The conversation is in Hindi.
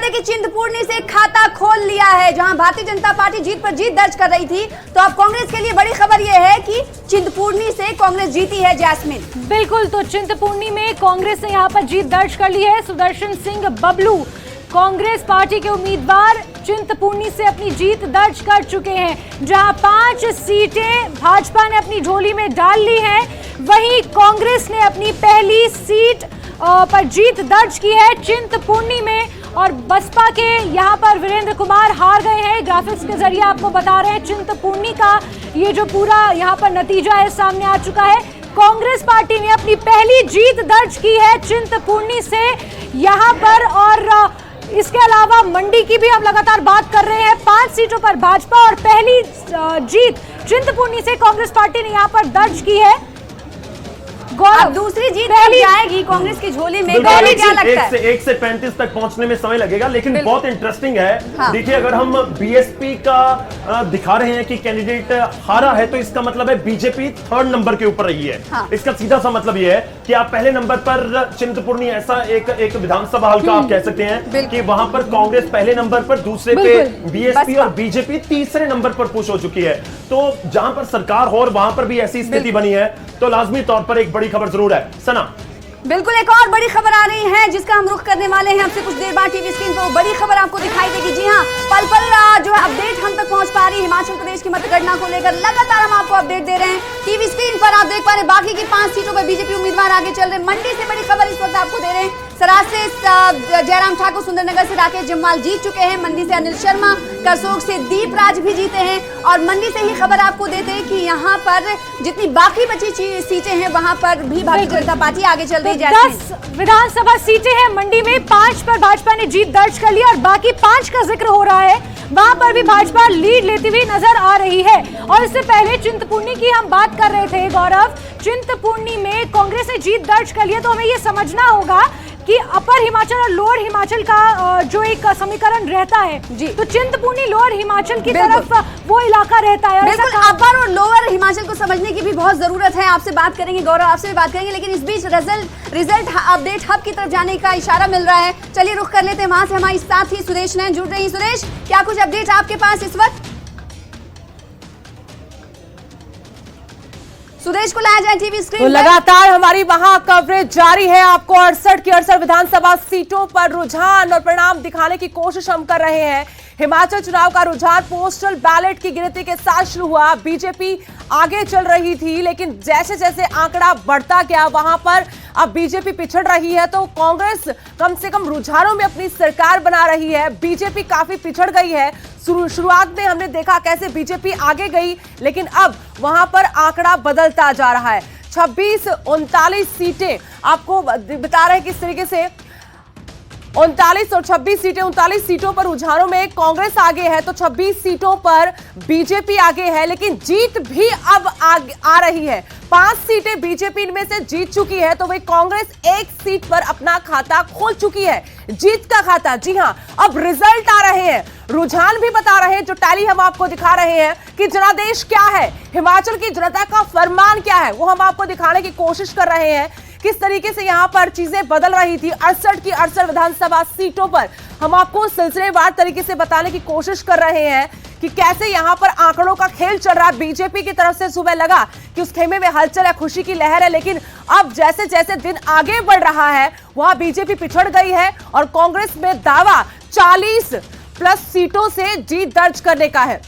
है कि चिंतपूर्णी से खाता खोल लिया है। जहां भारतीय जनता पार्टी जीत पर जीत दर्ज कर रही थी, तो अब कांग्रेस के लिए बड़ी खबर यह है कि चिंतपूर्णी से कांग्रेस जीती है। जैस्मिन, बिल्कुल, तो चिंतपूर्णी में कांग्रेस ने यहां पर जीत दर्ज कर ली है। सुदर्शन सिंह बबलू कांग्रेस पार्टी के उम्मीदवार चिंतपूर्णी से अपनी जीत दर्ज कर चुके हैं। जहां 5 सीटें भाजपा ने अपनी झोली में डाल ली हैं, वहीं कांग्रेस ने अपनी पहली सीट पर जीत दर्ज की है चिंतपूर्णी में। और बसपा के यहां पर वीरेंद्र कुमार हार गए हैं। ग्राफिक्स के जरिए आपको बता रहे हैं चिंतपूर्णी का ये जो पूरा यहां पर नतीजा है सामने आ चुका है। कांग्रेस पार्टी ने अपनी पहली जीत दर्ज की है चिंतपूर्णी से यहां पर। और इसके अलावा मंडी की भी हम लगातार बात कर रहे हैं। 5 सीटों पर भाजपा और पहली जीत चिंतपूर्णी से कांग्रेस पार्टी ने यहां पर दर्ज की है। अब दूसरी जीत जाएगी कांग्रेस की झोली में। क्या लगता है? 1 से 35 तक पहुंचने में समय लगेगा, लेकिन बहुत इंटरेस्टिंग है। हाँ। देखिए, अगर हम बीएसपी का दिखा रहे हैं कि कैंडिडेट हारा है, तो इसका मतलब है बीजेपी 3rd नंबर के ऊपर रही है। हाँ। इसका सीधा सा मतलब यह है कि आप पहले नंबर पर चिंतपूर्णी ऐसा एक विधानसभा हल्का आप कह सकते हैं कि वहां पर कांग्रेस पहले नंबर पर, दूसरे पे बीएसपी और बीजेपी तीसरे नंबर पर पुश हो चुकी है। तो जहां पर सरकार हो और वहां पर भी ऐसी स्थिति बनी है, तो लाजमी तौर पर एक बड़ी खबर जरूर है। सना, बिल्कुल, एक और बड़ी खबर आ रही है जिसका हम रुख करने वाले हैं। हमसे कुछ देर बाद टीवी स्क्रीन पर वो बड़ी खबर आपको दिखाई देगी। जी हां, पल पल जो अपडेट हम तक पहुंच पा रही है हिमाचल प्रदेश की मतगणना को लेकर, लगातार हम आपको अपडेट दे रहे हैं। टीवी स्क्रीन पर आप देख पा रहे हैं बाकी की 5 सीटों पर बीजेपी उम्मीदवार आगे चल रहे हैं। मंडी से बड़ी खबर इस वक्त आपको दे रहे हैं। सराज से जयराम ठाकुर, सुंदरनगर से राकेश जम्वाल जीत चुके हैं। मंडी से अनिल शर्मा, करसोग से दीप राज भी जीते हैं। और मंडी से ही खबर आपको देते हैं कि यहाँ पर जितनी बाकी बची सीटें हैं वहां पर भी भारतीय जनता पार्टी आगे चल रही है। 10 विधानसभा सीटें हैं मंडी में, 5 पर भाजपा ने जीत दर्ज कर ली और बाकी 5 का जिक्र हो रहा है, वहां पर भी भाजपा लीड लेती हुई नजर आ रही है। और इससे पहले चिंतपूर्णी की हम बात कर रहे थे गौरव, चिंतपूर्णी में कांग्रेस ने जीत दर्ज कर लिया। तो हमें यह समझना होगा कि अपर हिमाचल और लोअर हिमाचल का जो एक समीकरण रहता है जी, तो चिंतपूर्णी लोअर हिमाचल की तरफ वो इलाका रहता है। बिल्कुल, अपर और लोअर हिमाचल को समझने की भी बहुत जरूरत है। आपसे बात करेंगे गौरव, आपसे भी बात करेंगे, लेकिन इस बीच रिजल्ट अपडेट हब की तरफ जाने का इशारा मिल रहा है। चलिए रुख कर लेते हैं वहां से। हमारे साथ ही सुरेश नैन जुड़ रही हैं। सुरेश, क्या कुछ अपडेट आपके पास इस वक्त? सुरेश को लाया जाए टीवी स्क्रीन तो लगातार हमारी वहां कवरेज जारी है। आपको 68 की 68 विधानसभा सीटों पर रुझान और परिणाम दिखाने की कोशिश हम कर रहे हैं। हिमाचल चुनाव का रुझान पोस्टल बैलेट की गिनती के साथ शुरू हुआ। बीजेपी आगे चल रही थी, लेकिन जैसे जैसे आंकड़ा बढ़ता गया वहां पर अब बीजेपी पिछड़ रही है। तो कांग्रेस कम से कम रुझानों में अपनी सरकार बना रही है, बीजेपी काफी पिछड़ गई है। शुरुआत में हमने देखा कैसे बीजेपी आगे गई, लेकिन अब वहां पर आंकड़ा बदलता जा रहा है। 26-39 सीटें आपको बता रहे हैं किस तरीके से 39 और 26 सीटें, 39 सीटों पर रुझानों में कांग्रेस आगे है, तो 26 सीटों पर बीजेपी आगे है। लेकिन जीत भी अब आ रही है। 5 सीटें बीजेपी इनमें से जीत चुकी है, तो वही कांग्रेस 1 सीट पर अपना खाता खोल चुकी है, जीत का खाता। जी हां, अब रिजल्ट आ रहे हैं, रुझान भी बता रहे हैं, जो टैली हम आपको दिखा रहे हैं कि जनादेश क्या है, हिमाचल की जनता का फरमान क्या है, वो हम आपको दिखाने की कोशिश कर रहे हैं। किस तरीके से यहां पर चीजें बदल रही थी 68 की 68 विधानसभा सीटों पर हम आपको सिलसिलेवार तरीके से बताने की कोशिश कर रहे हैं कि कैसे यहां पर आंकड़ों का खेल चल रहा है। बीजेपी की तरफ से सुबह लगा कि उस खेमे में हलचल है, खुशी की लहर है, लेकिन अब जैसे जैसे दिन आगे बढ़ रहा है वहां बीजेपी पिछड़ गई है और कांग्रेस में दावा 40+ सीटों से जीत दर्ज करने का है।